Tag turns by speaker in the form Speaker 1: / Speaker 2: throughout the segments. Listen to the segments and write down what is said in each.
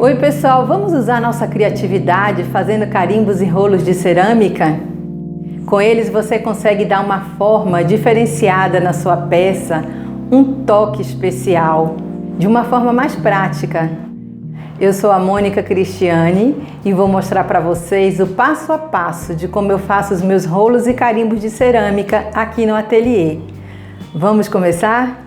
Speaker 1: Oi pessoal, vamos usar nossa criatividade fazendo carimbos e rolos de cerâmica? Com eles você consegue dar uma forma diferenciada na sua peça, um toque especial, de uma forma mais prática. Eu sou a Mônica Cristiane e vou mostrar para vocês o passo a passo de como eu faço os meus rolos e carimbos de cerâmica aqui no ateliê. Vamos começar?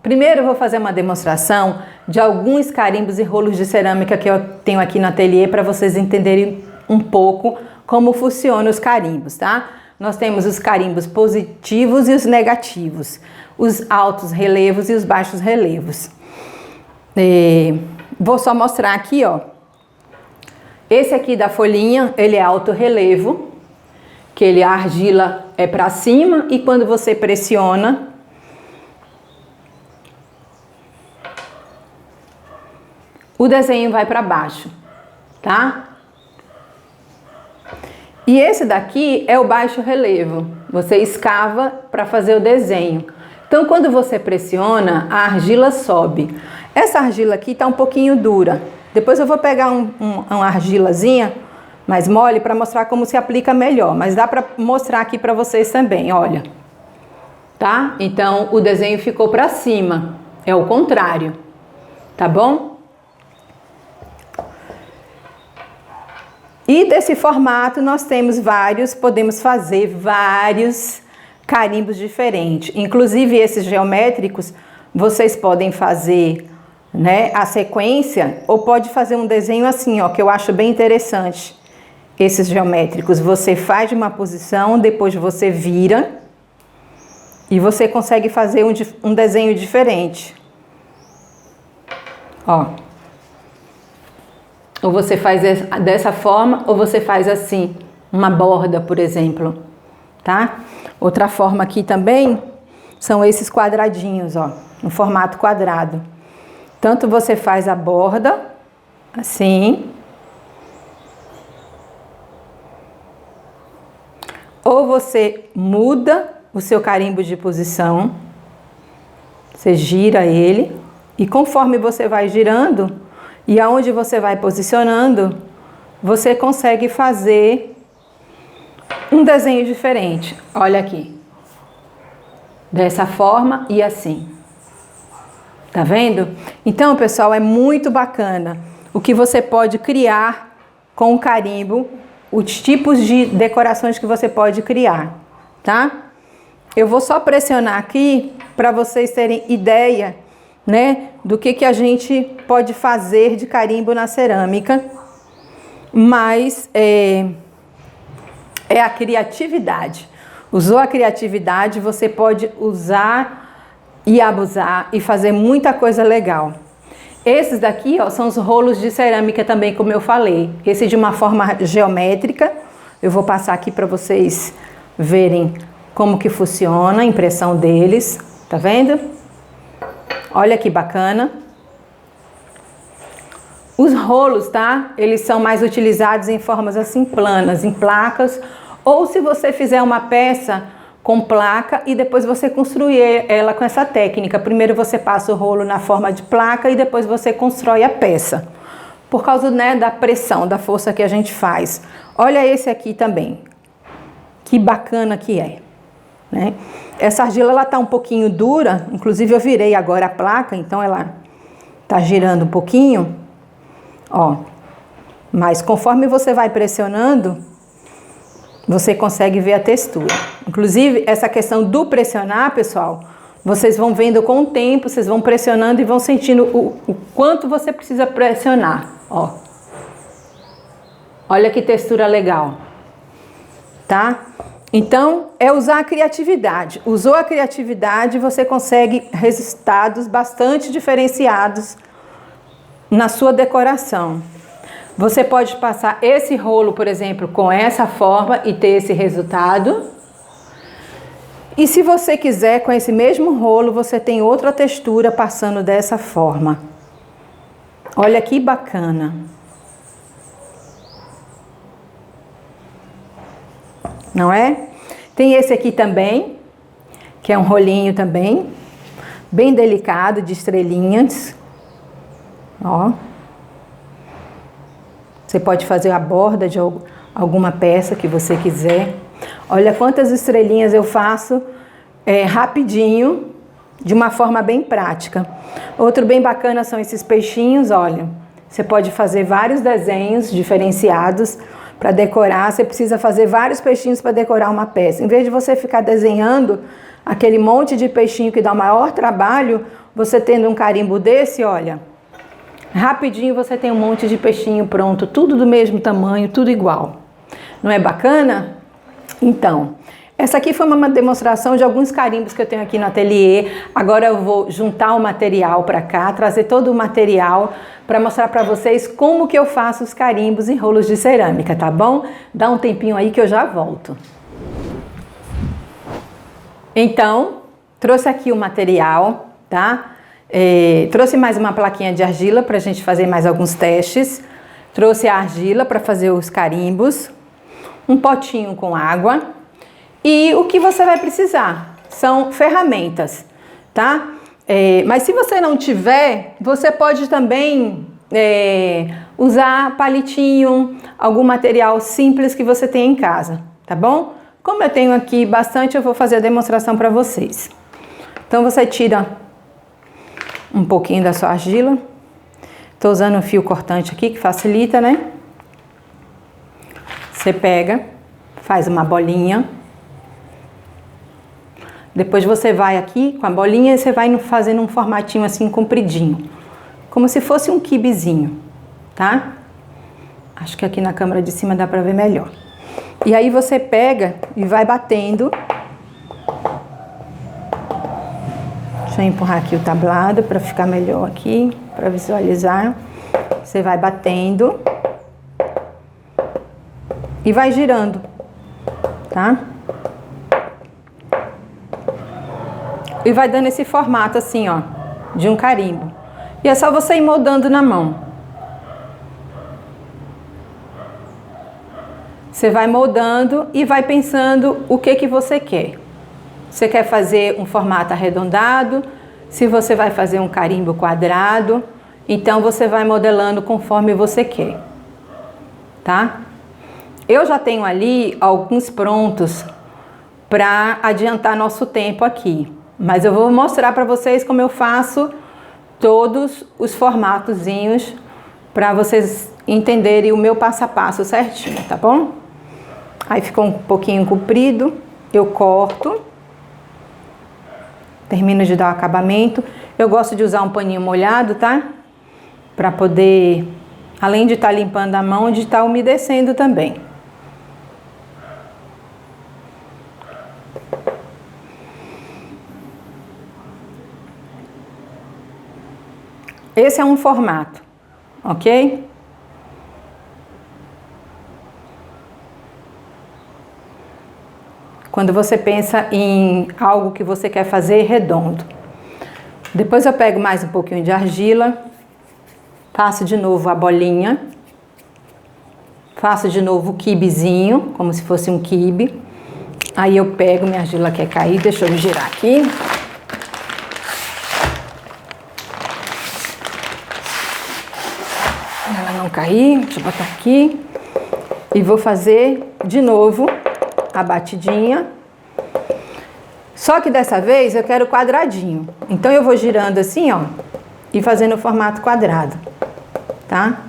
Speaker 1: Primeiro eu vou fazer uma demonstração de alguns carimbos e rolos de cerâmica que eu tenho aqui no ateliê para vocês entenderem um pouco como funcionam os carimbos, tá? Nós temos os carimbos positivos e os negativos, os altos relevos e os baixos relevos. Vou só mostrar aqui, ó. Esse aqui da folhinha, ele é alto relevo, que a argila é para cima e quando você pressiona, o desenho vai para baixo, tá? E esse daqui é o baixo relevo. Você escava para fazer o desenho. Então, quando você pressiona, a argila sobe. Essa argila aqui tá um pouquinho dura. Depois eu vou pegar uma argilazinha mais mole para mostrar como se aplica melhor. Mas dá para mostrar aqui para vocês também, olha. Tá? Então, o desenho ficou para cima. É o contrário. Tá bom? E desse formato nós temos podemos fazer vários carimbos diferentes. Inclusive esses geométricos, vocês podem fazer, né, a sequência ou pode fazer um desenho assim, ó, que eu acho bem interessante. Esses geométricos, você faz de uma posição, depois você vira e você consegue fazer um desenho diferente. Ó. Ou você faz dessa forma, ou você faz assim, uma borda, por exemplo, tá? Outra forma aqui também são esses quadradinhos, ó, no formato quadrado. Tanto você faz a borda, assim, ou você muda o seu carimbo de posição, você gira ele, e conforme você vai girando, e aonde você vai posicionando, você consegue fazer um desenho diferente. Olha aqui. Dessa forma e assim. Tá vendo? Então, pessoal, é muito bacana o que você pode criar com o carimbo, os tipos de decorações que você pode criar, tá? Eu vou só pressionar aqui para vocês terem ideia, né, do que a gente pode fazer de carimbo na cerâmica, mas é a criatividade. Usou a criatividade, você pode usar e abusar e fazer muita coisa legal. Esses daqui, ó, são os rolos de cerâmica também, como eu falei. Esse de uma forma geométrica, eu vou passar aqui para vocês verem como que funciona a impressão deles, tá vendo? Olha que bacana. Os rolos, tá? Eles são mais utilizados em formas assim planas, em placas. Ou se você fizer uma peça com placa e depois você construir ela com essa técnica. Primeiro você passa o rolo na forma de placa e depois você constrói a peça. Por causa, né, da pressão, da força que a gente faz. Olha esse aqui também. Que bacana que é. Né? Essa argila ela tá um pouquinho dura, inclusive eu virei agora a placa, então ela tá girando um pouquinho, ó. Mas conforme você vai pressionando, você consegue ver a textura. Inclusive essa questão do pressionar, pessoal, vocês vão vendo com o tempo, vocês vão pressionando e vão sentindo o quanto você precisa pressionar, ó. Olha que textura legal, tá? Então, é usar a criatividade. Usou a criatividade, você consegue resultados bastante diferenciados na sua decoração. Você pode passar esse rolo, por exemplo, com essa forma e ter esse resultado. E se você quiser, com esse mesmo rolo, você tem outra textura passando dessa forma. Olha que bacana. Não é? Tem esse aqui também, que é um rolinho também, bem delicado, de estrelinhas. Ó. Você pode fazer a borda de alguma peça que você quiser. Olha quantas estrelinhas eu faço rapidinho, de uma forma bem prática. Outro bem bacana são esses peixinhos, olha. Você pode fazer vários desenhos diferenciados para decorar. Você precisa fazer vários peixinhos para decorar uma peça. Em vez de você ficar desenhando aquele monte de peixinho que dá o maior trabalho, você tendo um carimbo desse, olha, rapidinho você tem um monte de peixinho pronto, tudo do mesmo tamanho, tudo igual. Não é bacana? Então, essa aqui foi uma demonstração de alguns carimbos que eu tenho aqui no ateliê. Agora eu vou juntar o material para cá, trazer todo o material para mostrar para vocês como que eu faço os carimbos em rolos de cerâmica, tá bom? Dá um tempinho aí que eu já volto. Então, trouxe aqui o material, tá? Trouxe mais uma plaquinha de argila para a gente fazer mais alguns testes. Trouxe a argila para fazer os carimbos, um potinho com água. E o que você vai precisar são ferramentas, tá? Mas se você não tiver, você pode também usar palitinho, algum material simples que você tem em casa, tá bom? Como eu tenho aqui bastante, eu vou fazer a demonstração para vocês. Então você tira um pouquinho da sua argila. Estou usando um fio cortante aqui que facilita, né? Você pega, faz uma bolinha. Depois você vai aqui com a bolinha e você vai fazendo um formatinho assim compridinho, como se fosse um quibezinho, tá? Acho que aqui na câmera de cima dá pra ver melhor. E aí você pega e vai batendo. Deixa eu empurrar aqui o tablado para ficar melhor aqui, para visualizar. Você vai batendo e vai girando, tá? E vai dando esse formato assim, ó, de um carimbo. E é só você ir moldando na mão. Você vai moldando e vai pensando o que você quer. Você quer fazer um formato arredondado? Se você vai fazer um carimbo quadrado, então você vai modelando conforme você quer, tá? Eu já tenho ali alguns prontos para adiantar nosso tempo aqui. Mas eu vou mostrar para vocês como eu faço todos os formatozinhos para vocês entenderem o meu passo a passo certinho, tá bom? Aí ficou um pouquinho comprido, eu corto, termino de dar o acabamento. Eu gosto de usar um paninho molhado, tá? Para poder, além de estar limpando a mão, de estar umedecendo também. Esse é um formato, ok? Quando você pensa em algo que você quer fazer redondo. Depois eu pego mais um pouquinho de argila, faço de novo a bolinha, faço de novo o quibezinho, como se fosse um quibe. Aí eu pego, minha argila quer cair, deixa eu girar aqui. Cair, deixa eu botar aqui e vou fazer de novo a batidinha, só que dessa vez eu quero quadradinho, então eu vou girando assim, ó, e fazendo o formato quadrado, tá?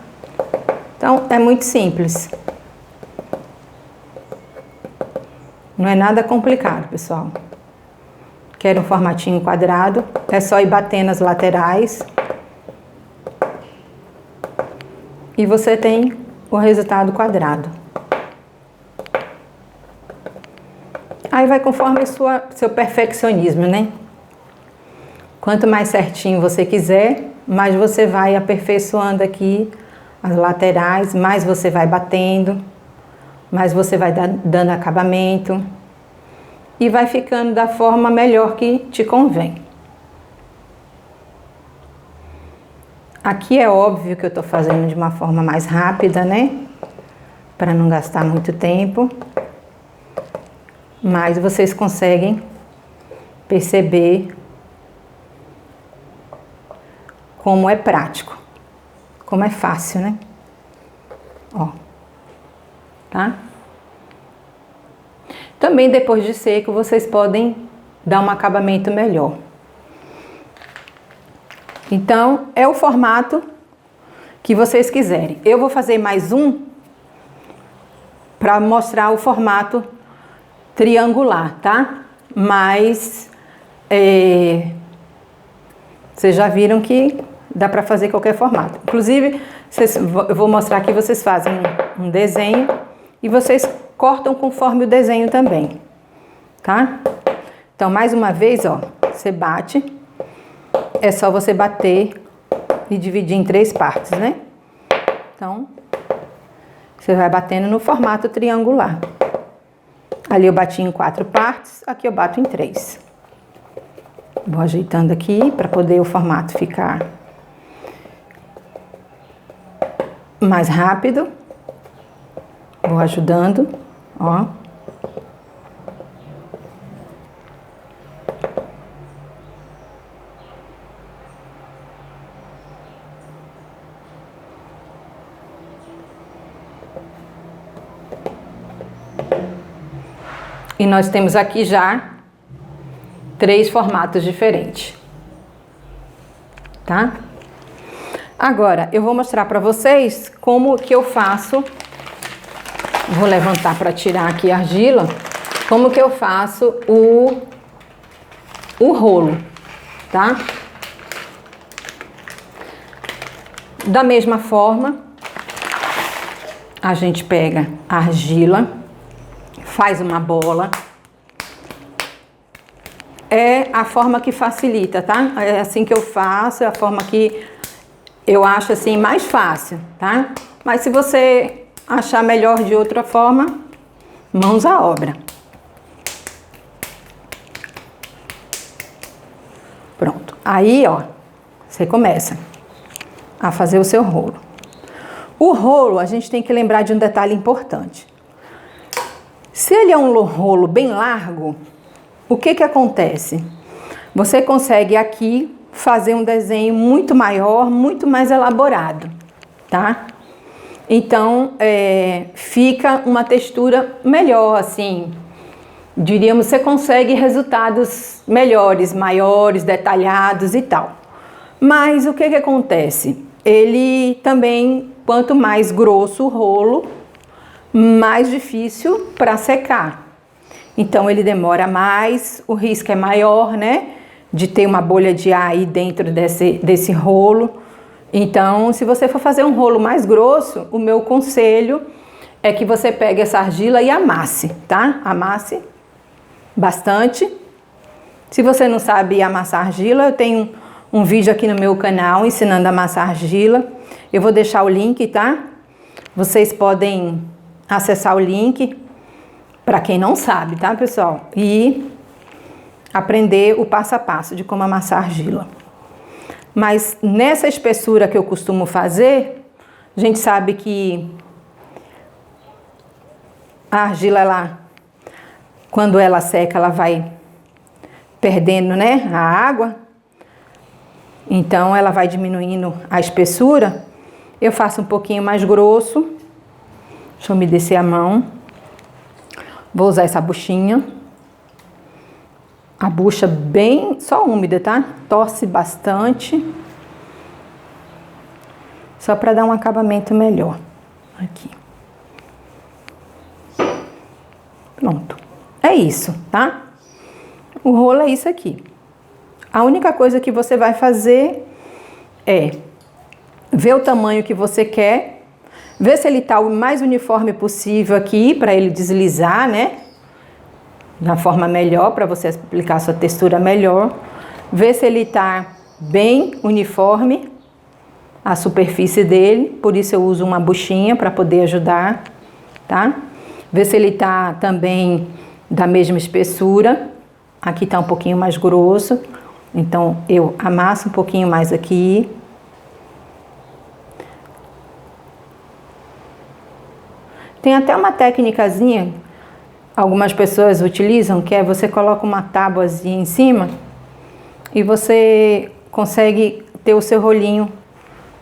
Speaker 1: Então é muito simples, não é nada complicado, pessoal. Quero um formatinho quadrado, é só ir batendo as laterais. E você tem o resultado quadrado. Aí vai conforme seu perfeccionismo, né? Quanto mais certinho você quiser, mais você vai aperfeiçoando aqui as laterais, mais você vai batendo, mais você vai dando acabamento e vai ficando da forma melhor que te convém. Aqui é óbvio que eu tô fazendo de uma forma mais rápida, né? Para não gastar muito tempo. Mas vocês conseguem perceber como é prático, como é fácil, né? Ó, tá? Também depois de seco, vocês podem dar um acabamento melhor. Então, é o formato que vocês quiserem. Eu vou fazer mais um para mostrar o formato triangular, tá? Mas vocês já viram que dá para fazer qualquer formato. Inclusive, eu vou mostrar aqui, vocês fazem um desenho e vocês cortam conforme o desenho também, tá? Então, mais uma vez, ó, você bate, é só você bater e dividir em 3 partes, né? Então, você vai batendo no formato triangular. Ali eu bati em 4 partes, aqui eu bato em 3. Vou ajeitando aqui para poder o formato ficar mais rápido. Vou ajudando, ó. E nós temos aqui já 3 formatos diferentes, tá? Agora, eu vou mostrar para vocês como que eu faço. Vou levantar para tirar aqui a argila. Como que eu faço o rolo, tá? Da mesma forma, a gente pega a argila, faz uma bola. É a forma que facilita, tá? É assim que eu faço, é a forma que eu acho assim mais fácil, tá? Mas se você achar melhor de outra forma, mãos à obra. Pronto. Aí, ó, você começa a fazer o seu rolo. O rolo, a gente tem que lembrar de um detalhe importante. Se ele é um rolo bem largo, o que que acontece? Você consegue aqui fazer um desenho muito maior, muito mais elaborado, tá? Então, fica uma textura melhor, assim, diríamos, você consegue resultados melhores, maiores, detalhados e tal. Mas o que que acontece? Ele também, quanto mais grosso o rolo, mais difícil para secar. Então, ele demora mais, o risco é maior, né? De ter uma bolha de ar aí dentro desse rolo. Então, se você for fazer um rolo mais grosso, o meu conselho é que você pegue essa argila e amasse, tá? Amasse bastante. Se você não sabe amassar argila, eu tenho um vídeo aqui no meu canal ensinando a amassar argila. Eu vou deixar o link, tá? Vocês podem acessar o link, para quem não sabe, tá, pessoal? E aprender o passo a passo de como amassar argila. Mas nessa espessura que eu costumo fazer, a gente sabe que a argila, quando ela seca, ela vai perdendo, né, a água. Então, ela vai diminuindo a espessura. Eu faço um pouquinho mais grosso. Deixa eu umedecer a mão. Vou usar essa buchinha. A bucha bem, só úmida, tá? Torce bastante. Só para dar um acabamento melhor. Aqui. Pronto. É isso, tá? O rolo é isso aqui. A única coisa que você vai fazer é ver o tamanho que você quer, ver se ele tá o mais uniforme possível aqui, para ele deslizar, né? Na forma melhor, para você aplicar a sua textura melhor. Ver se ele tá bem uniforme, a superfície dele, por isso eu uso uma buchinha para poder ajudar, tá? Ver se ele tá também da mesma espessura. Aqui tá um pouquinho mais grosso, então eu amasso um pouquinho mais aqui. Tem até uma técnicazinha, algumas pessoas utilizam, que é você coloca uma tábuazinha em cima e você consegue ter o seu rolinho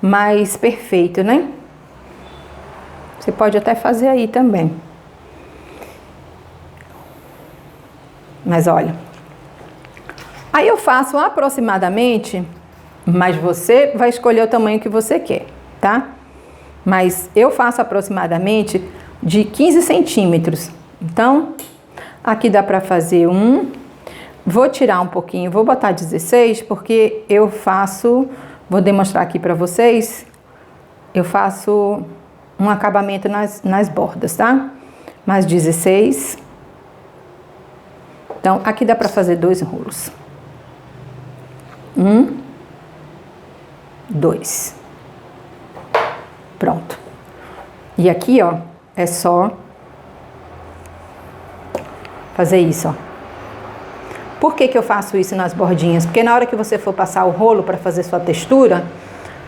Speaker 1: mais perfeito, né? Você pode até fazer aí também. Mas olha, aí eu faço aproximadamente, mas você vai escolher o tamanho que você quer, tá? Mas eu faço aproximadamente de 15 centímetros. Então, aqui dá para fazer um. Vou tirar um pouquinho, vou botar 16, porque eu faço, vou demonstrar aqui para vocês, eu faço um acabamento nas bordas, tá? Mais 16. Então, aqui dá para fazer 2 rolos. 1, 2. Pronto. E aqui, ó, é só fazer isso, ó. Por que que eu faço isso nas bordinhas? Porque na hora que você for passar o rolo para fazer sua textura,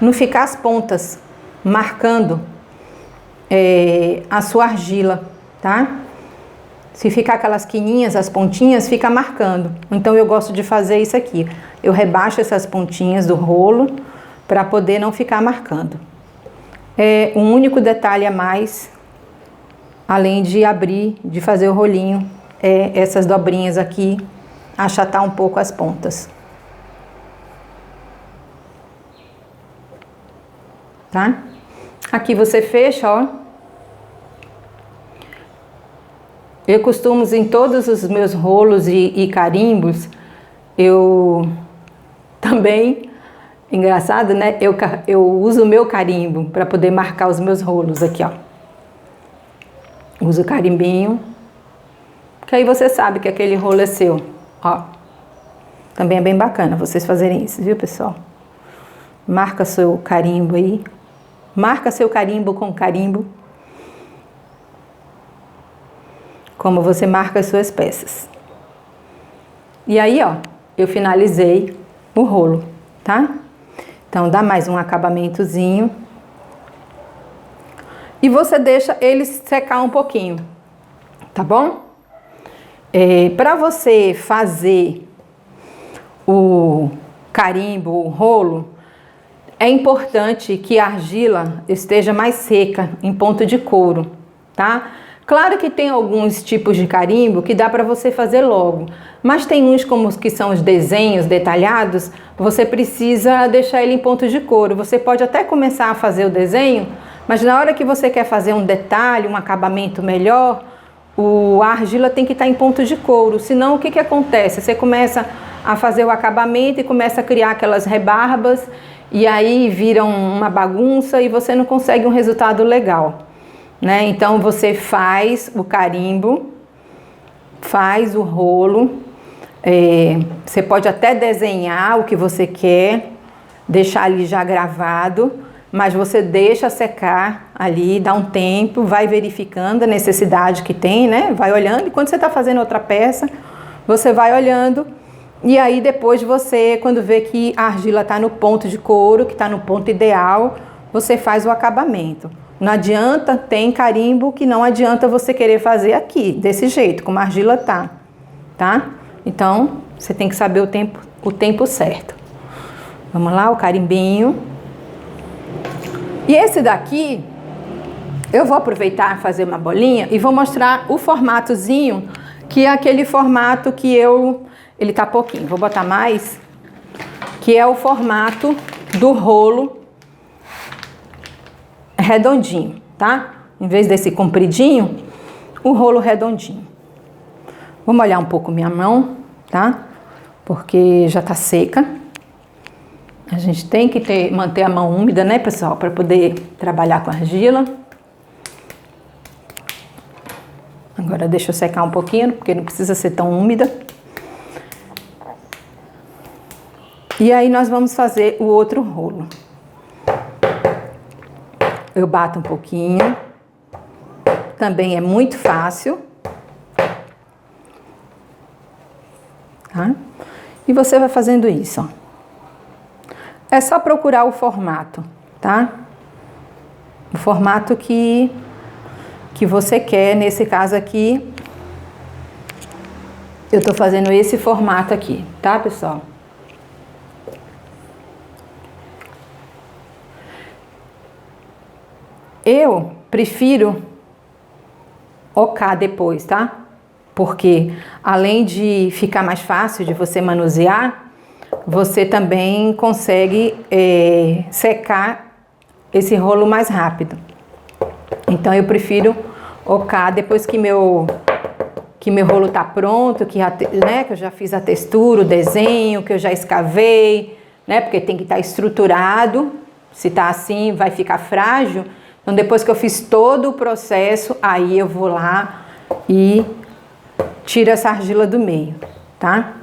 Speaker 1: não ficar as pontas marcando a sua argila, tá? Se ficar aquelas quininhas, as pontinhas, fica marcando. Então eu gosto de fazer isso aqui. Eu rebaixo essas pontinhas do rolo para poder não ficar marcando. É um único detalhe a mais, além de abrir, de fazer o rolinho, essas dobrinhas aqui, achatar um pouco as pontas. Tá? Aqui você fecha, ó. Eu costumo, em todos os meus rolos e carimbos, eu também, engraçado, né? Eu uso o meu carimbo para poder marcar os meus rolos aqui, ó. Uso o carimbinho, que aí você sabe que aquele rolo é seu, ó. Também é bem bacana vocês fazerem isso, viu, pessoal? Marca seu carimbo aí. Marca seu carimbo com carimbo. Como você marca as suas peças. E aí, ó, eu finalizei o rolo, tá? Então, dá mais um acabamentozinho. E você deixa ele secar um pouquinho, tá bom? Para você fazer o carimbo, o rolo, é importante que a argila esteja mais seca, em ponto de couro, tá? Claro que tem alguns tipos de carimbo que dá para você fazer logo, mas tem uns como os que são os desenhos detalhados, você precisa deixar ele em ponto de couro. Você pode até começar a fazer o desenho, mas na hora que você quer fazer um detalhe, um acabamento melhor, a argila tem que estar em ponto de couro, senão o que que acontece? Você começa a fazer o acabamento e começa a criar aquelas rebarbas e aí viram uma bagunça e você não consegue um resultado legal. Né? Então você faz o carimbo, faz o rolo, você pode até desenhar o que você quer, deixar ali já gravado, mas você deixa secar ali, dá um tempo, vai verificando a necessidade que tem, né? Vai olhando, e quando você está fazendo outra peça, você vai olhando, e aí depois você, quando vê que a argila está no ponto de couro, que está no ponto ideal, você faz o acabamento. Não adianta, tem carimbo que não adianta você querer fazer aqui, desse jeito, como a argila tá? Então, você tem que saber o tempo certo. Vamos lá, o carimbinho. E esse daqui, eu vou aproveitar fazer uma bolinha e vou mostrar o formatozinho, que é aquele formato que ele tá pouquinho, vou botar mais, que é o formato do rolo redondinho, tá? Em vez desse compridinho, o rolo redondinho. Vou molhar um pouco minha mão, tá? Porque já tá seca. A gente tem que manter a mão úmida, né, pessoal? Para poder trabalhar com argila. Agora deixa eu secar um pouquinho, porque não precisa ser tão úmida. E aí nós vamos fazer o outro rolo. Eu bato um pouquinho, também é muito fácil, tá? E você vai fazendo isso, ó. É só procurar o formato, tá? O formato que você quer, nesse caso aqui, eu tô fazendo esse formato aqui, tá, pessoal? Eu prefiro ocar depois, tá? Porque além de ficar mais fácil de você manusear, você também consegue secar esse rolo mais rápido. Então eu prefiro ocar depois que meu rolo tá pronto, que eu já fiz a textura, o desenho, que eu já escavei, né? Porque tem que estar estruturado. Se tá assim, vai ficar frágil. Então depois que eu fiz todo o processo, aí eu vou lá e tiro essa argila do meio, tá?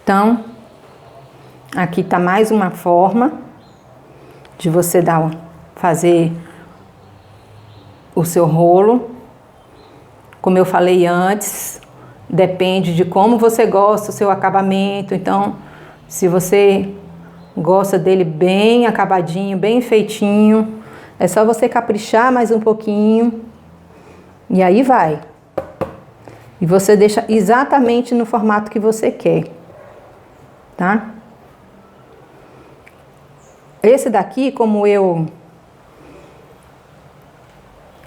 Speaker 1: Então, aqui tá mais uma forma de você fazer o seu rolo. Como eu falei antes, depende de como você gosta do seu acabamento. Então, se você gosta dele bem acabadinho, bem feitinho, é só você caprichar mais um pouquinho e aí vai. E você deixa exatamente no formato que você quer, tá? Esse daqui, como eu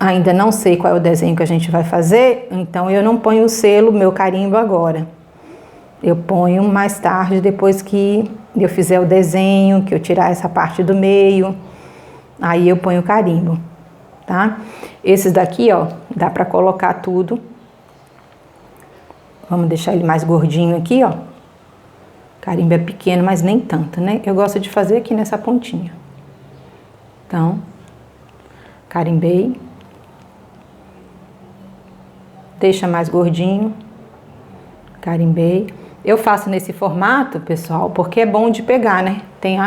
Speaker 1: ainda não sei qual é o desenho que a gente vai fazer, então eu não ponho o selo, meu carimbo agora. Eu ponho mais tarde, depois que eu fizer o desenho, que eu tirar essa parte do meio, aí eu ponho o carimbo, tá? Esses daqui, ó, dá pra colocar tudo. Vamos deixar ele mais gordinho aqui, ó. Carimbo é pequeno, mas nem tanto, né? Eu gosto de fazer aqui nessa pontinha. Então, carimbei. Deixa mais gordinho. Carimbei. Eu faço nesse formato, pessoal, porque é bom de pegar, né? Tem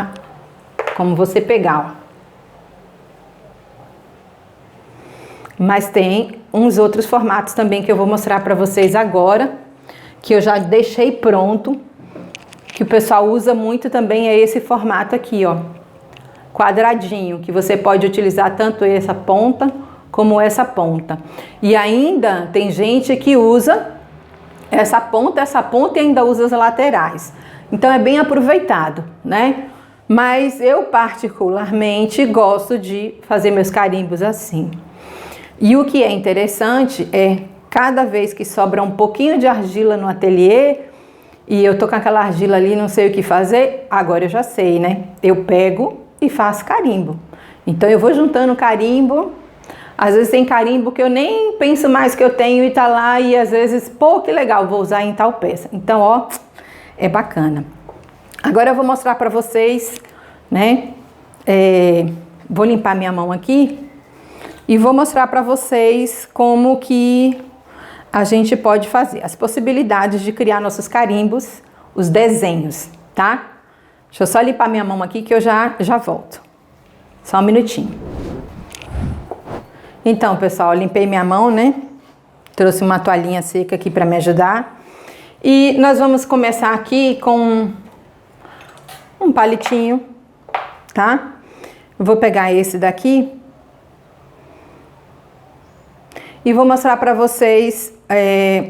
Speaker 1: como você pegar, ó. Mas tem uns outros formatos também que eu vou mostrar para vocês agora, que eu já deixei pronto, que o pessoal usa muito também, é esse formato aqui, ó, quadradinho, que você pode utilizar tanto essa ponta como essa ponta. E ainda tem gente que usa essa ponta e ainda usa as laterais. Então é bem aproveitado, né? Mas eu particularmente gosto de fazer meus carimbos assim. E o que é interessante é, cada vez que sobra um pouquinho de argila no ateliê, e eu tô com aquela argila ali, não sei o que fazer, agora eu já sei, né? Eu pego e faço carimbo. Então eu vou juntando carimbo, às vezes tem carimbo que eu nem penso mais que eu tenho e tá lá, e às vezes, pô, que legal, vou usar em tal peça. Então, ó, é bacana. Agora eu vou mostrar pra vocês, né? Vou limpar minha mão aqui. E vou mostrar para vocês como que a gente pode fazer, as possibilidades de criar nossos carimbos, os desenhos, tá? Deixa eu só limpar minha mão aqui que eu já volto. Só um minutinho. Então, pessoal, limpei minha mão, né? Trouxe uma toalhinha seca aqui para me ajudar. E nós vamos começar aqui com um palitinho, tá? Eu vou pegar esse daqui e vou mostrar para vocês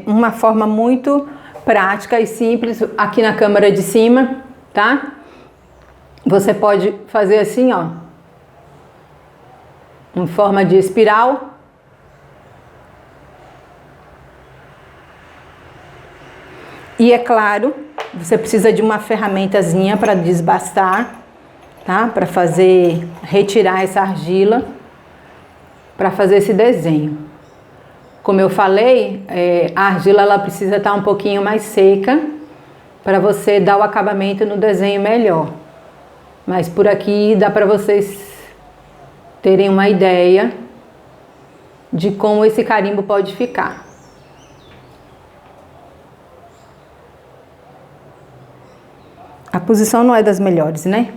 Speaker 1: uma forma muito prática e simples aqui na câmara de cima, tá? Você pode fazer assim, ó, em forma de espiral. E é claro, você precisa de uma ferramentazinha para desbastar, tá? Para retirar essa argila, para fazer esse desenho. Como eu falei, a argila ela precisa estar um pouquinho mais seca para você dar o acabamento no desenho melhor. Mas por aqui dá para vocês terem uma ideia de como esse carimbo pode ficar. A posição não é das melhores, né?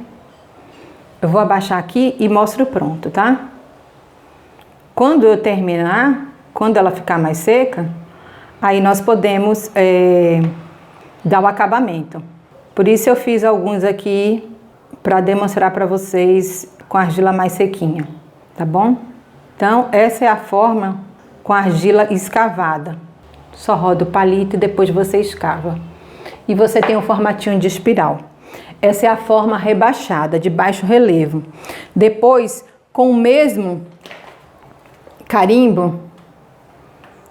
Speaker 1: Eu vou abaixar aqui e mostro pronto, tá? Quando eu terminar, quando ela ficar mais seca, aí nós podemos dar o acabamento. Por isso eu fiz alguns aqui para demonstrar para vocês com a argila mais sequinha, tá bom? Então essa é a forma com a argila escavada. Só roda o palito e depois você escava. E você tem um formatinho de espiral. Essa é a forma rebaixada, de baixo relevo. Depois, com o mesmo carimbo,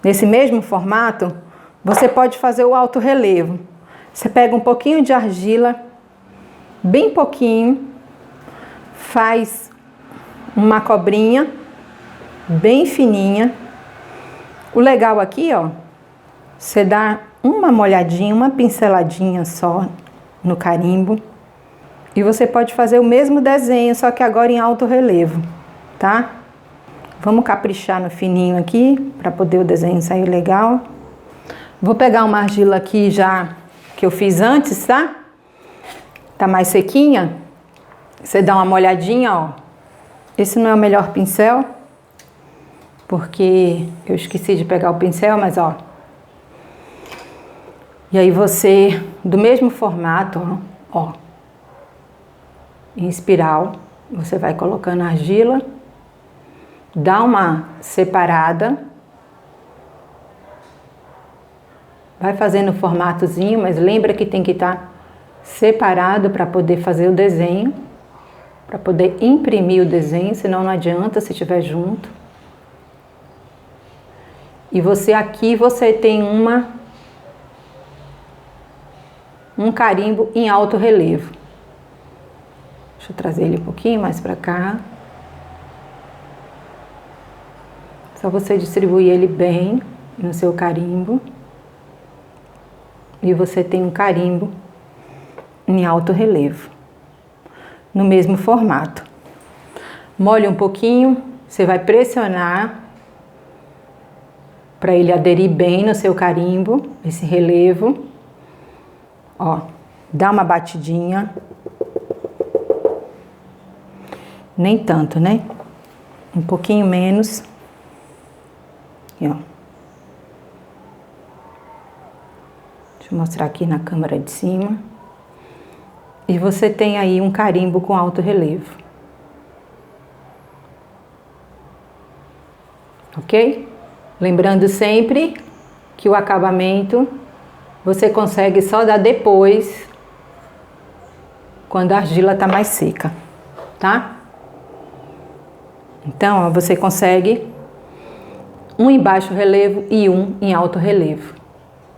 Speaker 1: nesse mesmo formato, você pode fazer o alto relevo. Você pega um pouquinho de argila, bem pouquinho, faz uma cobrinha bem fininha. O legal aqui, ó, você dá uma molhadinha, uma pinceladinha só no carimbo. E você pode fazer o mesmo desenho, só que agora em alto relevo, tá? Vamos caprichar no fininho aqui, para poder o desenho sair legal. Vou pegar uma argila aqui já, que eu fiz antes, tá? Tá mais sequinha. Você dá uma molhadinha, ó. Esse não é o melhor pincel, porque eu esqueci de pegar o pincel, mas ó. E aí você, do mesmo formato, ó, em espiral, você vai colocando a argila, dá uma separada, vai fazendo o formatozinho, mas lembra que tem que estar separado para poder fazer o desenho, para poder imprimir o desenho, senão não adianta se estiver junto. E você aqui, você tem um carimbo em alto relevo. Deixa eu trazer ele um pouquinho mais para cá. Só você distribuir ele bem no seu carimbo. E você tem um carimbo em alto relevo, no mesmo formato. Molhe um pouquinho, você vai pressionar para ele aderir bem no seu carimbo, esse relevo. Ó, dá uma batidinha. Nem tanto, né? Um pouquinho menos. Aqui, ó. Deixa eu mostrar aqui na câmera de cima. E você tem aí um carimbo com alto relevo. Ok? Lembrando sempre que o acabamento você consegue só dar depois, quando a argila tá mais seca, tá? Então, ó, você consegue um em baixo relevo e um em alto relevo.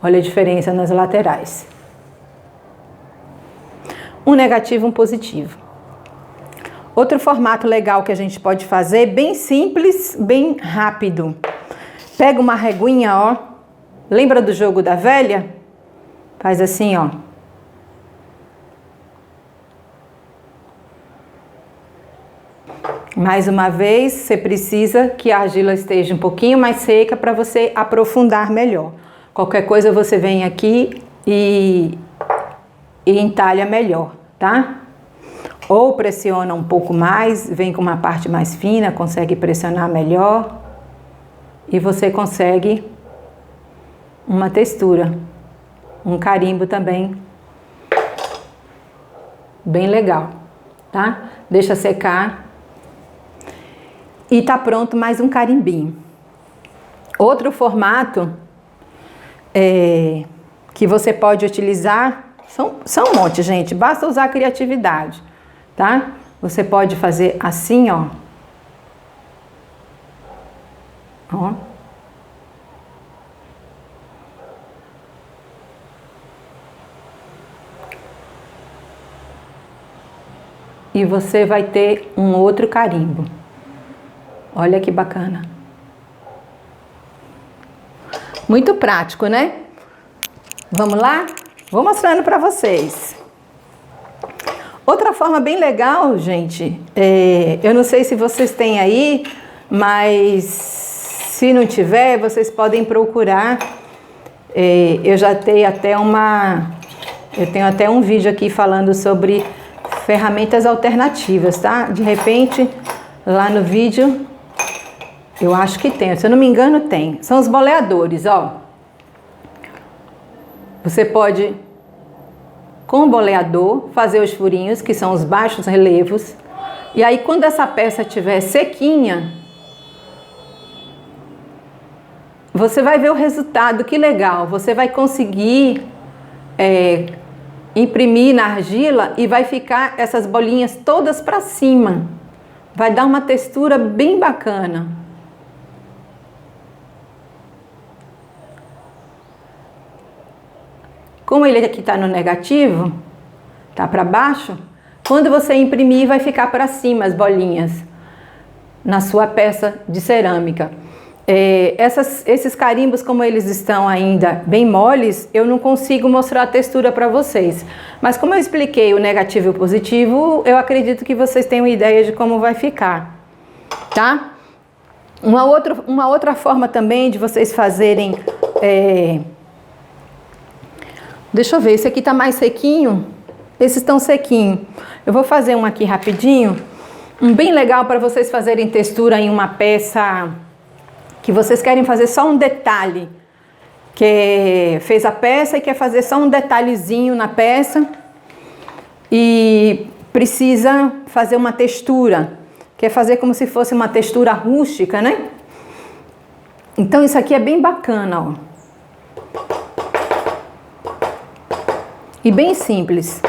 Speaker 1: Olha a diferença nas laterais. Um negativo e um positivo. Outro formato legal que a gente pode fazer, bem simples, bem rápido. Pega uma reguinha, ó. Lembra do jogo da velha? Faz assim, ó. Mais uma vez, você precisa que a argila esteja um pouquinho mais seca para você aprofundar melhor. Qualquer coisa você vem aqui e entalha melhor, tá? Ou pressiona um pouco mais, vem com uma parte mais fina, consegue pressionar melhor e você consegue uma textura, um carimbo também bem legal, tá? Deixa secar. E tá pronto mais um carimbinho. Outro formato que você pode utilizar, são um monte, gente, basta usar a criatividade, tá? Você pode fazer assim, ó. Ó. E você vai ter um outro carimbo. Olha que bacana. Muito prático, né? Vamos lá? Vou mostrando para vocês. Outra forma bem legal, gente, eu não sei se vocês têm aí, mas se não tiver, vocês podem procurar. Eu tenho até um vídeo aqui falando sobre ferramentas alternativas, tá? De repente, lá no vídeo, eu acho que tem, se eu não me engano tem. São os boleadores, ó. Você pode, com o boleador, fazer os furinhos, que são os baixos relevos. E aí, quando essa peça estiver sequinha, você vai ver o resultado, que legal. Você vai conseguir imprimir na argila e vai ficar essas bolinhas todas para cima. Vai dar uma textura bem bacana. como ele aqui está no negativo, tá para baixo, quando você imprimir vai ficar para cima as bolinhas na sua peça de cerâmica. Esses carimbos, como eles estão ainda bem moles, eu não consigo mostrar a textura para vocês. Mas como eu expliquei o negativo e o positivo, eu acredito que vocês tenham ideia de como vai ficar, tá? Uma outra forma também de vocês fazerem... Deixa eu ver, esse aqui tá mais sequinho, esses estão sequinhos. Eu vou fazer um aqui rapidinho, um bem legal para vocês fazerem textura em uma peça que vocês querem fazer só um detalhe, que fez a peça e quer fazer só um detalhezinho na peça e precisa fazer uma textura, quer fazer como se fosse uma textura rústica, né? Então isso aqui é bem bacana, ó. E bem simples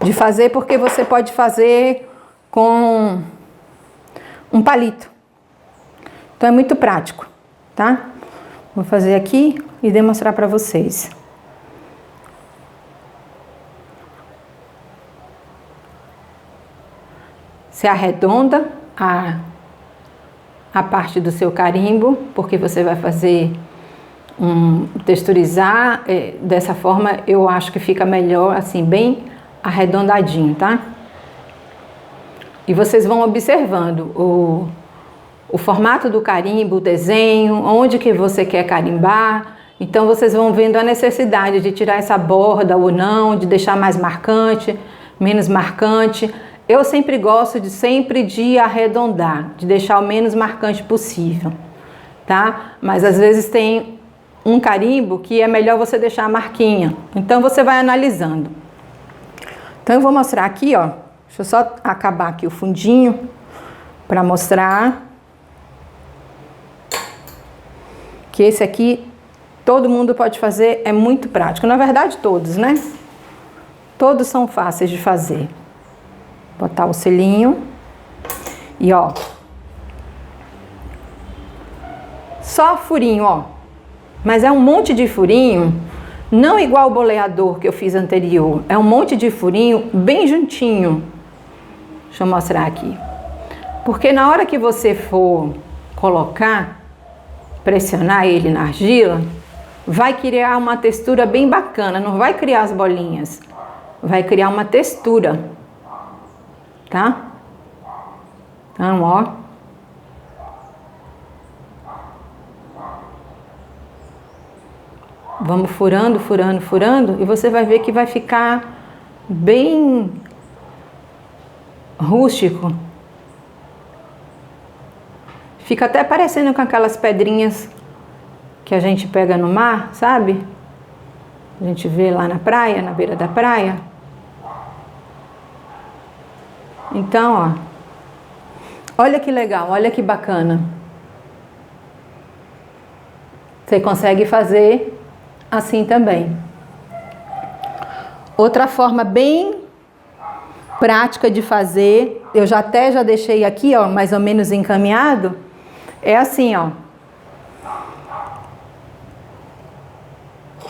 Speaker 1: de fazer, porque você pode fazer com um palito. Então é muito prático, tá? Vou fazer aqui e demonstrar para vocês. Você arredonda a parte do seu carimbo, porque você vai fazer texturizar, dessa forma eu acho que fica melhor, assim, bem arredondadinho, tá? E vocês vão observando o formato do carimbo, o desenho, onde que você quer carimbar. Então vocês vão vendo a necessidade de tirar essa borda ou não, de deixar mais marcante, menos marcante. Eu sempre gosto de arredondar, de deixar o menos marcante possível, tá? Mas às vezes tem um carimbo que é melhor você deixar a marquinha. Então você vai analisando. Então eu vou mostrar aqui, ó. Deixa eu só acabar aqui o fundinho para mostrar que esse aqui todo mundo pode fazer, é muito prático. Na verdade todos, né? Todos são fáceis de fazer. Botar o selinho e ó, só furinho, ó, mas é um monte de furinho, não igual o boleador que eu fiz anterior, é um monte de furinho bem juntinho. Deixa eu mostrar aqui, porque na hora que você for colocar, pressionar ele na argila, vai criar uma textura bem bacana, não vai criar as bolinhas, vai criar uma textura. Tá? Então, ó. Vamos furando, furando, furando e você vai ver que vai ficar bem rústico. Fica até parecendo com aquelas pedrinhas que a gente pega no mar, sabe? A gente vê lá na praia, na beira da praia. Então, ó, olha que legal, olha que bacana. Você consegue fazer assim também. Outra forma bem prática de fazer, eu já deixei aqui, ó, mais ou menos encaminhado, é assim, ó.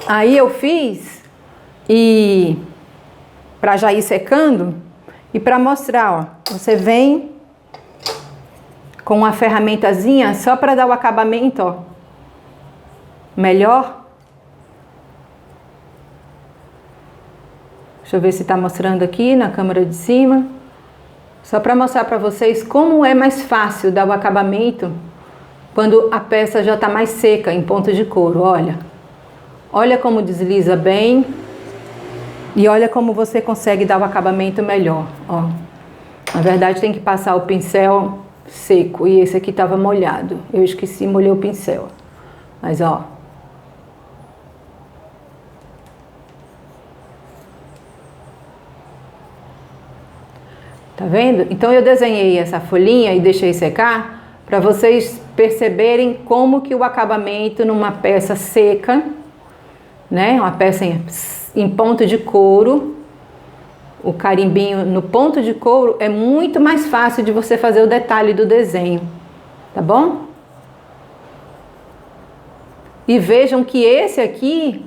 Speaker 1: Aí eu fiz e para já ir secando. E para mostrar, ó, você vem com uma ferramentazinha só para dar o acabamento, ó, melhor. Deixa eu ver se está mostrando aqui na câmera de cima. Só para mostrar para vocês como é mais fácil dar o acabamento quando a peça já está mais seca, em ponto de couro, olha. Olha como desliza bem. E olha como você consegue dar o acabamento melhor, ó. Na verdade tem que passar o pincel seco e esse aqui estava molhado. Eu esqueci, molhei o pincel. Mas ó. Tá vendo? Então eu desenhei essa folhinha e deixei secar para vocês perceberem como que o acabamento numa peça seca, né? Uma peça em ponto de couro, o carimbinho no ponto de couro é muito mais fácil de você fazer o detalhe do desenho, tá bom? E vejam que esse aqui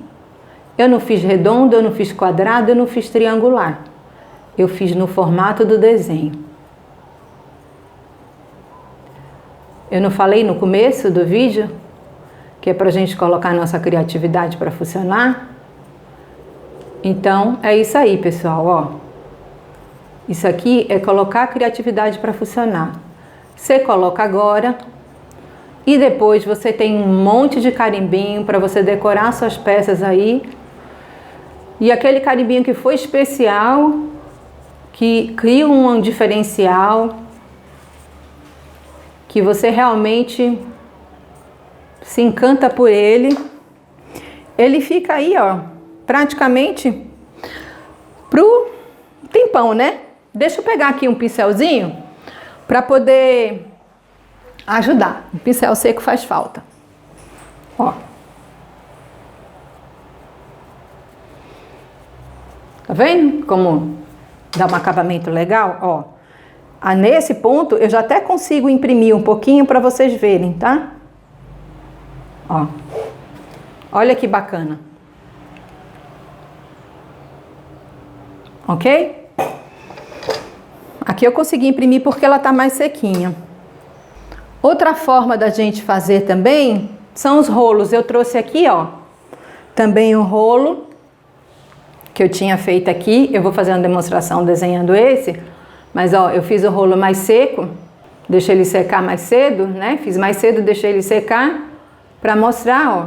Speaker 1: Eu não fiz redondo, eu não fiz quadrado, eu não fiz triangular. Eu fiz no formato do desenho. Eu não falei no começo do vídeo que é para a gente colocar nossa criatividade para funcionar? Então, é isso aí, pessoal, ó. Isso aqui é colocar a criatividade para funcionar. Você coloca agora e depois você tem um monte de carimbinho para você decorar suas peças aí. E aquele carimbinho que foi especial, que cria um diferencial, que você realmente se encanta por ele, ele fica aí, ó, praticamente pro tempão, né? Deixa eu pegar aqui um pincelzinho para poder ajudar. Um pincel seco faz falta. Ó. Tá vendo como dá um acabamento legal? Ó. Nesse ponto eu já até consigo imprimir um pouquinho para vocês verem, tá? Ó. Olha que bacana. Ok? Aqui eu consegui imprimir porque ela tá mais sequinha. Outra forma da gente fazer também são os rolos. Eu trouxe aqui, ó, também um rolo que eu tinha feito aqui. Eu vou fazer uma demonstração desenhando esse, mas ó, eu fiz o rolo mais seco, deixei ele secar mais cedo, né? Fiz mais cedo, deixei ele secar para mostrar, ó.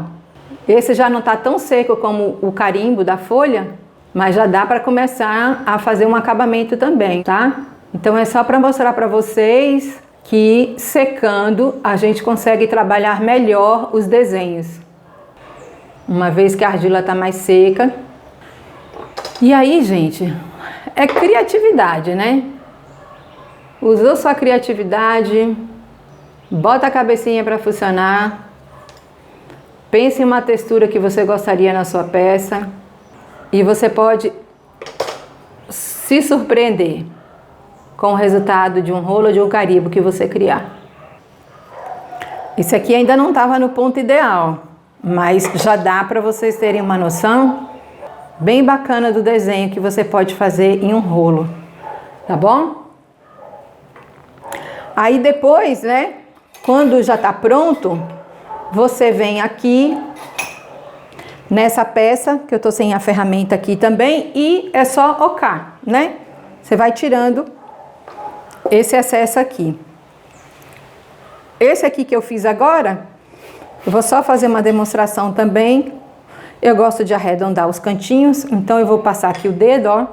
Speaker 1: Esse já não tá tão seco como o carimbo da folha, mas já dá para começar a fazer um acabamento também, tá? Então é só para mostrar para vocês que secando a gente consegue trabalhar melhor os desenhos. Uma vez que a argila tá mais seca. E aí, gente, é criatividade, né? Usou sua criatividade, bota a cabecinha para funcionar. Pense em uma textura que você gostaria na sua peça e você pode se surpreender com o resultado de um rolo ou de um carimbo que você criar. Esse aqui ainda não estava no ponto ideal, mas já dá para vocês terem uma noção bem bacana do desenho que você pode fazer em um rolo, tá bom? Aí depois, né, quando já está pronto, você vem aqui nessa peça, que eu tô sem a ferramenta aqui também, e é só ocar, né? Você vai tirando esse excesso aqui. Esse aqui que eu fiz agora, eu vou só fazer uma demonstração também. Eu gosto de arredondar os cantinhos, então eu vou passar aqui o dedo, ó,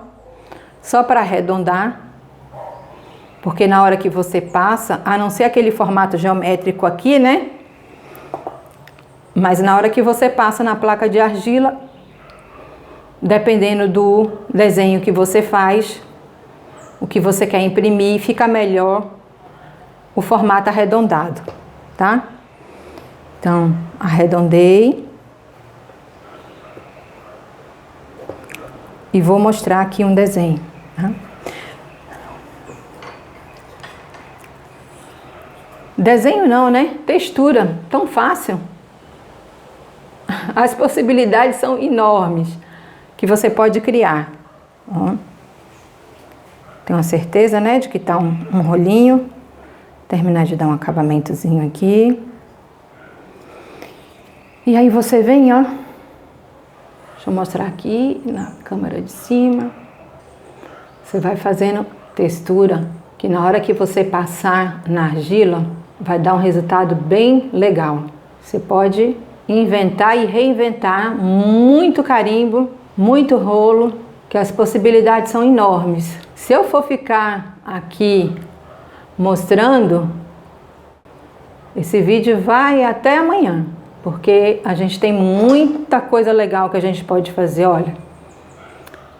Speaker 1: só para arredondar. Porque na hora que você passa, a não ser aquele formato geométrico aqui, né? Mas na hora que você passa na placa de argila, dependendo do desenho que você faz, o que você quer imprimir, fica melhor o formato arredondado, tá? Então, arredondei. E vou mostrar aqui um desenho, tá? Desenho não, né? Textura, tão fácil. As possibilidades são enormes que você pode criar. Ó. Tenho a certeza, né, de que tá um rolinho. Terminar de dar um acabamentozinho aqui. E aí você vem, ó. Deixa eu mostrar aqui na câmera de cima. Você vai fazendo textura, que na hora que você passar na argila, vai dar um resultado bem legal. Você pode inventar e reinventar muito carimbo, muito rolo, que as possibilidades são enormes. Se eu for ficar aqui mostrando, esse vídeo vai até amanhã, porque a gente tem muita coisa legal que a gente pode fazer, olha.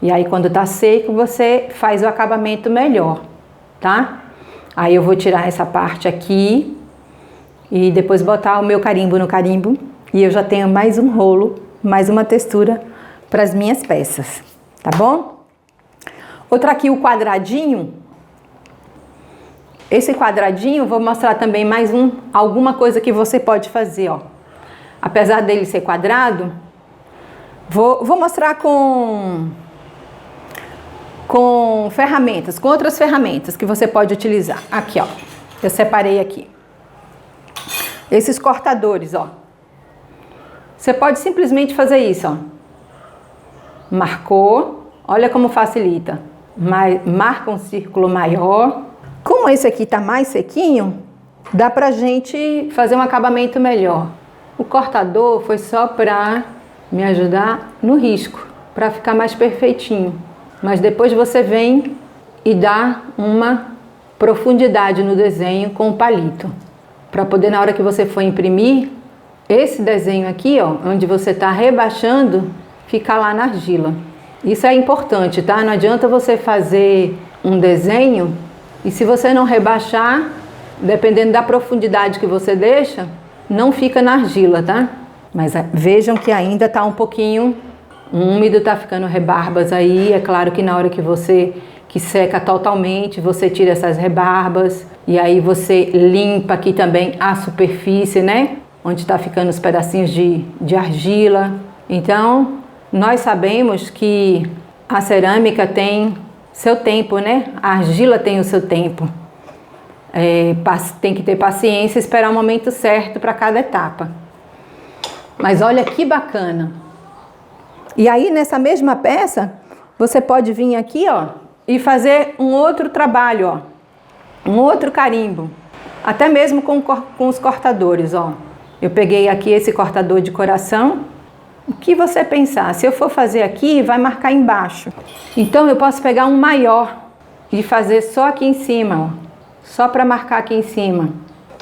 Speaker 1: E aí quando tá seco, você faz o acabamento melhor, tá? Aí eu vou tirar essa parte aqui e depois botar o meu carimbo no carimbo. E eu já tenho mais um rolo, mais uma textura para as minhas peças, tá bom? Outro aqui, o quadradinho. Esse quadradinho, vou mostrar também mais alguma coisa que você pode fazer, ó. Apesar dele ser quadrado, Vou mostrar com ferramentas, com outras ferramentas que você pode utilizar. Aqui, ó. Eu separei aqui. Esses cortadores, ó. Você pode simplesmente fazer isso, ó. Marcou. Olha como facilita. Marca um círculo maior. Como esse aqui tá mais sequinho, dá pra gente fazer um acabamento melhor. O cortador foi só pra me ajudar no risco, pra ficar mais perfeitinho. Mas depois você vem e dá uma profundidade no desenho com o palito. Para poder, na hora que você for imprimir, esse desenho aqui, ó, onde você está rebaixando, ficar lá na argila. Isso é importante, tá? Não adianta você fazer um desenho e se você não rebaixar, dependendo da profundidade que você deixa, não fica na argila, tá? Mas vejam que ainda tá um pouquinho úmido, tá ficando rebarbas aí. É claro que na hora que seca totalmente, você tira essas rebarbas e aí você limpa aqui também a superfície, né? Onde tá ficando os pedacinhos de argila. Então, nós sabemos que a cerâmica tem seu tempo, né? A argila tem o seu tempo. Tem que ter paciência e esperar o momento certo para cada etapa. Mas olha que bacana. E aí, nessa mesma peça, você pode vir aqui, ó, e fazer um outro trabalho, ó. Um outro carimbo. Até mesmo com os cortadores, ó. Eu peguei aqui esse cortador de coração. O que você pensar? Se eu for fazer aqui, vai marcar embaixo. Então, eu posso pegar um maior e fazer só aqui em cima, ó. Só para marcar aqui em cima.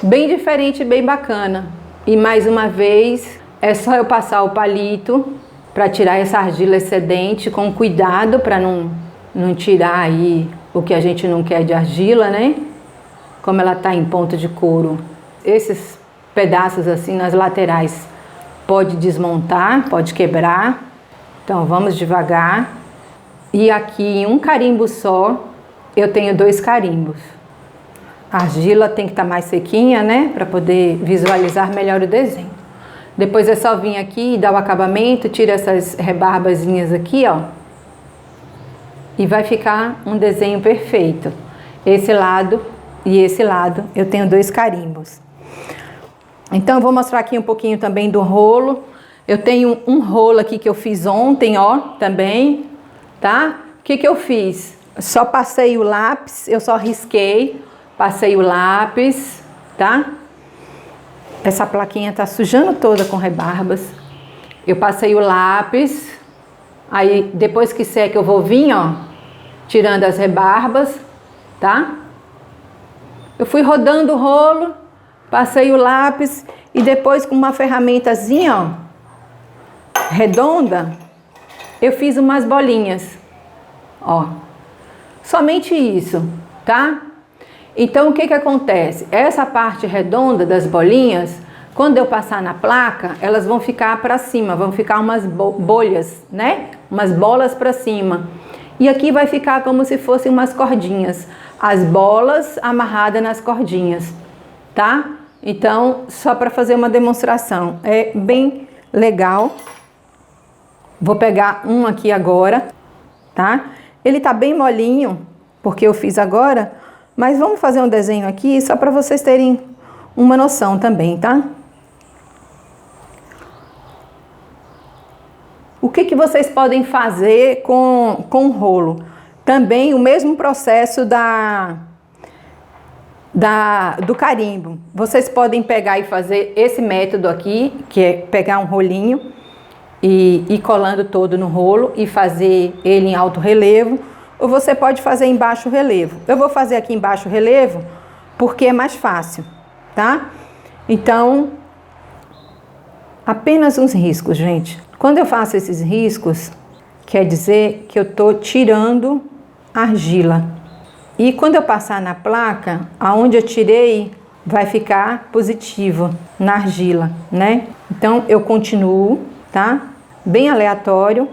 Speaker 1: Bem diferente, bem bacana. E mais uma vez, é só eu passar o palito para tirar essa argila excedente com cuidado para não tirar aí o que a gente não quer de argila, né? Como ela tá em ponto de couro. Esses pedaços assim nas laterais pode desmontar, pode quebrar. Então vamos devagar. E aqui em um carimbo só, eu tenho 2 carimbos. A argila tem que estar mais sequinha, né? Para poder visualizar melhor o desenho. Depois é só vir aqui e dar o acabamento, tira essas rebarbazinhas aqui, ó. E vai ficar um desenho perfeito. Esse lado e esse lado eu tenho 2 carimbos. Então eu vou mostrar aqui um pouquinho também do rolo. Eu tenho um rolo aqui que eu fiz ontem, ó, também, tá? O que eu fiz? Só passei o lápis, eu só risquei, passei o lápis, tá? Essa plaquinha tá sujando toda com rebarbas. Eu passei o lápis, aí depois que seca eu vou vir, ó, tirando as rebarbas, tá? Eu fui rodando o rolo, passei o lápis e depois com uma ferramentazinha, ó, redonda, eu fiz umas bolinhas, ó. Somente isso, tá? Então, o que acontece? Essa parte redonda das bolinhas, quando eu passar na placa, elas vão ficar para cima, vão ficar umas bolhas, né? Umas bolas para cima. E aqui vai ficar como se fossem umas cordinhas. As bolas amarradas nas cordinhas, tá? Então, só para fazer uma demonstração. É bem legal. Vou pegar um aqui agora, tá? Ele tá bem molinho, porque eu fiz agora. Mas vamos fazer um desenho aqui só para vocês terem uma noção também, tá? O que vocês podem fazer com o rolo? Também o mesmo processo do carimbo. Vocês podem pegar e fazer esse método aqui, que é pegar um rolinho e ir colando todo no rolo e fazer ele em alto relevo. Ou você pode fazer em baixo relevo. Eu vou fazer aqui em baixo relevo porque é mais fácil, tá? Então, apenas uns riscos, gente. Quando eu faço esses riscos, quer dizer que eu tô tirando argila. E quando eu passar na placa, aonde eu tirei, vai ficar positivo na argila, né? Então, eu continuo, tá? Bem aleatório.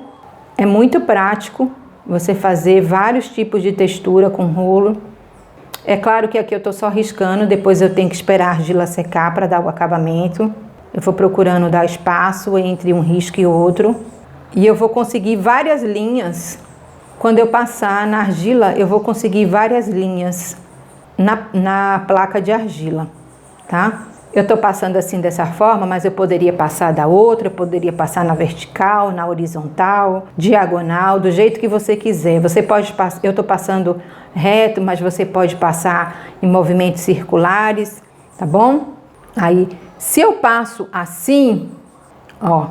Speaker 1: É muito prático você fazer vários tipos de textura com rolo. É claro que aqui eu tô só riscando, depois eu tenho que esperar a argila secar para dar o acabamento. Eu vou procurando dar espaço entre um risco e outro. E eu vou conseguir várias linhas. Quando eu passar na argila, eu vou conseguir várias linhas na placa de argila, tá? Eu tô passando assim dessa forma, mas eu poderia passar da outra, eu poderia passar na vertical, na horizontal, diagonal, do jeito que você quiser. Você pode passar, eu tô passando reto, mas você pode passar em movimentos circulares, tá bom? Aí, se eu passo assim, ó,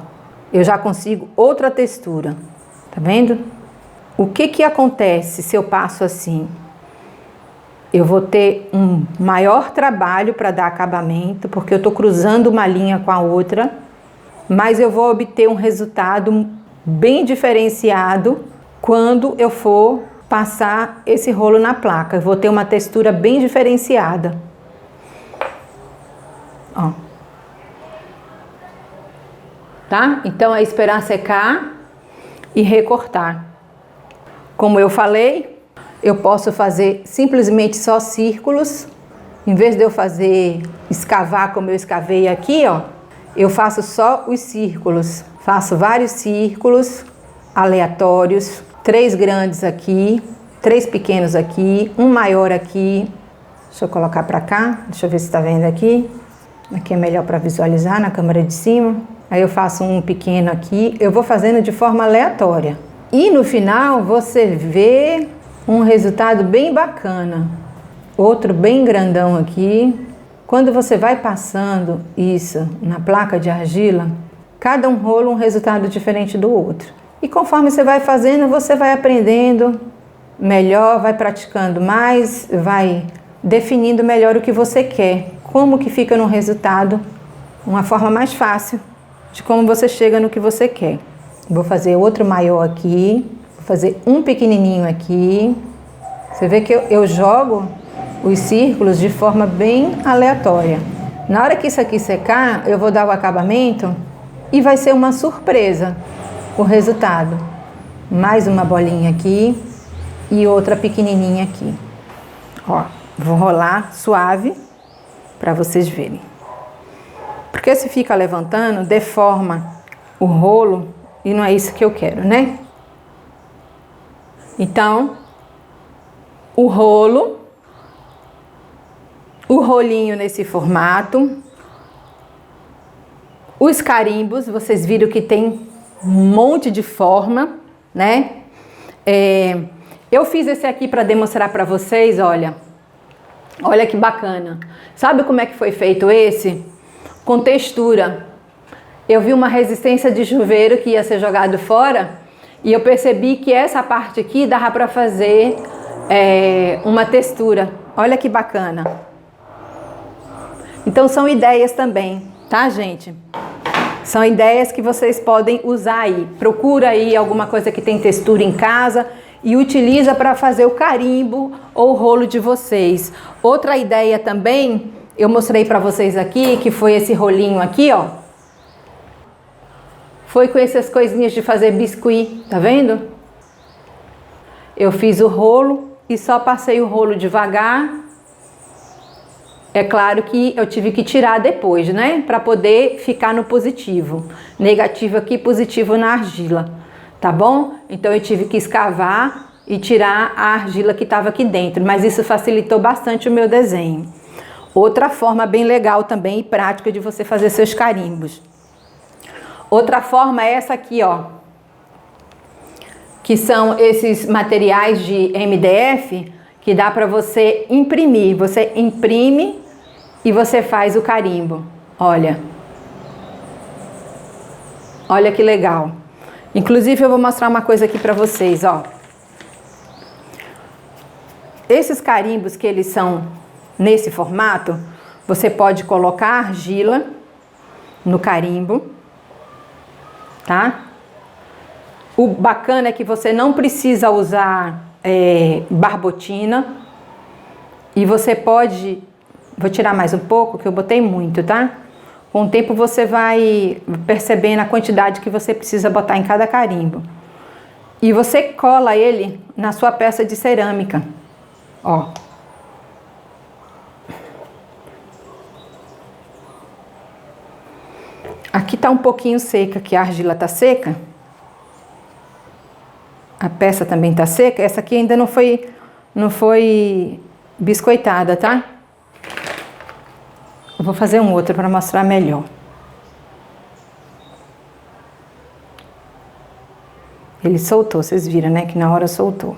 Speaker 1: eu já consigo outra textura, tá vendo? O que acontece se eu passo assim? Eu vou ter um maior trabalho para dar acabamento, porque eu estou cruzando uma linha com a outra, mas eu vou obter um resultado bem diferenciado quando eu for passar esse rolo na placa. Eu vou ter uma textura bem diferenciada. Ó. Tá? Então é esperar secar e recortar. Como eu falei, eu posso fazer simplesmente só círculos. Em vez de eu fazer escavar como eu escavei aqui, ó, eu faço só os círculos. Faço vários círculos aleatórios, 3 grandes aqui, 3 pequenos aqui, um maior aqui. Deixa eu colocar para cá, deixa eu ver se está vendo aqui. Aqui é melhor para visualizar na câmera de cima. Aí eu faço um pequeno aqui, eu vou fazendo de forma aleatória. E no final você vê um resultado bem bacana. Outro bem grandão aqui. Quando você vai passando isso na placa de argila, cada um rolo um resultado diferente do outro. E conforme você vai fazendo, você vai aprendendo melhor, vai praticando mais, vai definindo melhor o que você quer. Como que fica no resultado, uma forma mais fácil de como você chega no que você quer. Vou fazer outro maior aqui, vou fazer um pequenininho aqui. Você vê que eu jogo os círculos de forma bem aleatória. Na hora que isso aqui secar, eu vou dar o acabamento e vai ser uma surpresa o resultado. Mais uma bolinha aqui e outra pequenininha aqui. Ó, vou rolar suave para vocês verem. Porque se fica levantando, deforma o rolo e não é isso que eu quero, né? Então, o rolinho nesse formato, os carimbos, vocês viram que tem um monte de forma, né? Eu fiz esse aqui para demonstrar para vocês, olha que bacana. Sabe como é que foi feito esse? Com textura. Eu vi uma resistência de chuveiro que ia ser jogado fora e eu percebi que essa parte aqui dava para fazer uma textura. Olha que bacana. Então são ideias também, tá, gente? São ideias que vocês podem usar aí. Procura aí alguma coisa que tem textura em casa e utiliza para fazer o carimbo ou o rolo de vocês. Outra ideia também, eu mostrei para vocês aqui, que foi esse rolinho aqui, ó. Foi com essas coisinhas de fazer biscuit, tá vendo? Eu fiz o rolo e só passei o rolo devagar. É claro que eu tive que tirar depois, né? Para poder ficar no positivo. Negativo aqui, positivo na argila. Tá bom? Então eu tive que escavar e tirar a argila que estava aqui dentro. Mas isso facilitou bastante o meu desenho. Outra forma bem legal também e prática de você fazer seus carimbos. Outra forma é essa aqui, ó. Que são esses materiais de MDF que dá para você imprimir. Você imprime e você faz o carimbo. Olha. Olha que legal. Inclusive eu vou mostrar uma coisa aqui para vocês, ó. Esses carimbos que eles são nesse formato, você pode colocar argila no carimbo, tá? O bacana é que você não precisa usar barbotina e você pode, vou tirar mais um pouco que eu botei muito, tá? Com o tempo você vai percebendo a quantidade que você precisa botar em cada carimbo. E você cola ele na sua peça de cerâmica, ó. Aqui tá um pouquinho seca, que a argila tá seca. A peça também tá seca. Essa aqui ainda não foi biscoitada, tá? Eu vou fazer um outro para mostrar melhor. Ele soltou, vocês viram, né? Que na hora soltou.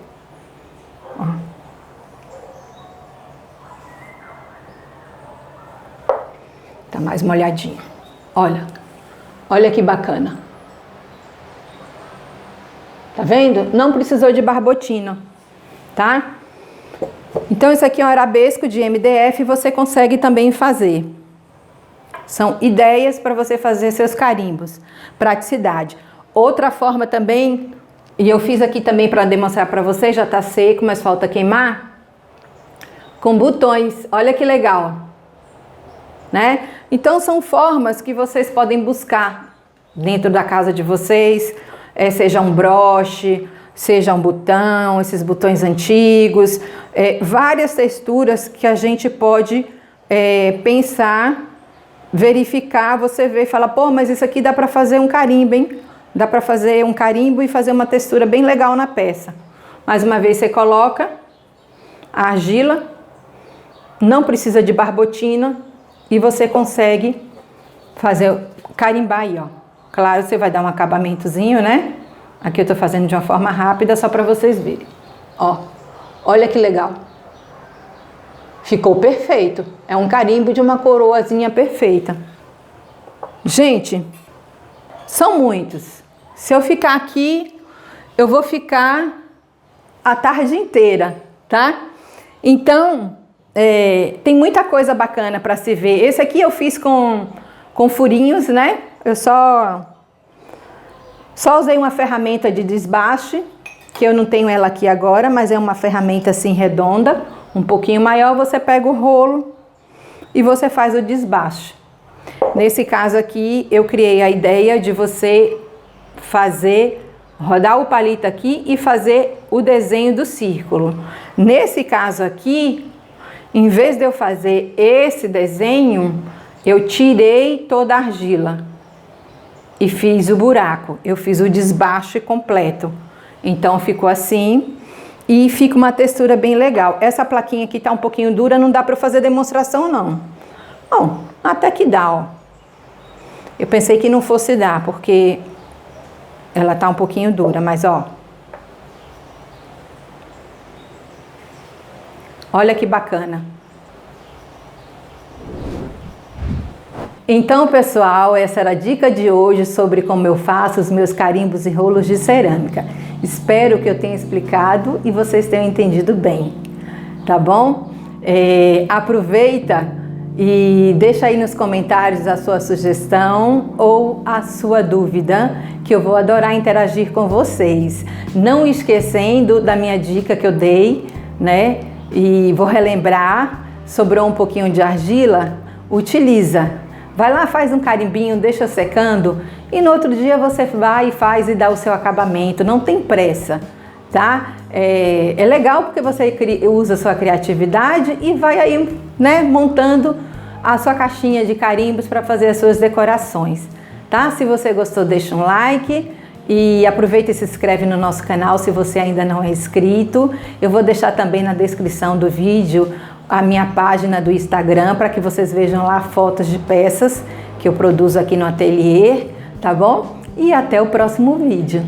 Speaker 1: Ó. Tá mais molhadinho. Olha. Olha que bacana. Tá vendo? Não precisou de barbotina, tá? Então, isso aqui é um arabesco de MDF e você consegue também fazer. São ideias para você fazer seus carimbos. Praticidade. Outra forma também, e eu fiz aqui também para demonstrar para vocês, já tá seco, mas falta queimar, com botões. Olha que legal, né? Então, são formas que vocês podem buscar dentro da casa de vocês, seja um broche, seja um botão, esses botões antigos, várias texturas que a gente pode pensar, verificar, você vê e fala, pô, mas isso aqui dá para fazer um carimbo, hein? Dá para fazer um carimbo e fazer uma textura bem legal na peça. Mais uma vez você coloca a argila, não precisa de barbotina e você consegue fazer, carimbar aí, ó. Claro, você vai dar um acabamentozinho, né? Aqui eu tô fazendo de uma forma rápida, só para vocês verem. Ó, olha que legal. Ficou perfeito. É um carimbo de uma coroazinha perfeita. Gente, são muitos. Se eu ficar aqui, eu vou ficar a tarde inteira, tá? Então, tem muita coisa bacana para se ver. Esse aqui eu fiz com furinhos, né? Eu só usei uma ferramenta de desbaste, que eu não tenho ela aqui agora, mas é uma ferramenta assim redonda, um pouquinho maior. Você pega o rolo e você faz o desbaste. Nesse caso aqui, eu criei a ideia de você rodar o palito aqui e fazer o desenho do círculo. Nesse caso aqui, em vez de eu fazer esse desenho, eu tirei toda a argila e fiz o buraco. Eu fiz o desbaste completo. Então ficou assim e fica uma textura bem legal. Essa plaquinha aqui tá um pouquinho dura, não dá para fazer demonstração não. Bom, até que dá, ó. Eu pensei que não fosse dar, porque ela tá um pouquinho dura, mas ó. Olha que bacana. Então, pessoal, essa era a dica de hoje sobre como eu faço os meus carimbos e rolos de cerâmica. Espero que eu tenha explicado e vocês tenham entendido bem, tá bom? Aproveita e deixa aí nos comentários a sua sugestão ou a sua dúvida, que eu vou adorar interagir com vocês. Não esquecendo da minha dica que eu dei, né? E vou relembrar, sobrou um pouquinho de argila, utiliza. Vai lá, faz um carimbinho, deixa secando e no outro dia você vai e faz e dá o seu acabamento. Não tem pressa, tá? É legal porque você usa a sua criatividade e vai aí, né, montando a sua caixinha de carimbos para fazer as suas decorações, tá? Se você gostou, deixa um like e aproveita e se inscreve no nosso canal se você ainda não é inscrito. Eu vou deixar também na descrição do vídeo a minha página do Instagram para que vocês vejam lá fotos de peças que eu produzo aqui no ateliê, tá bom? E até o próximo vídeo.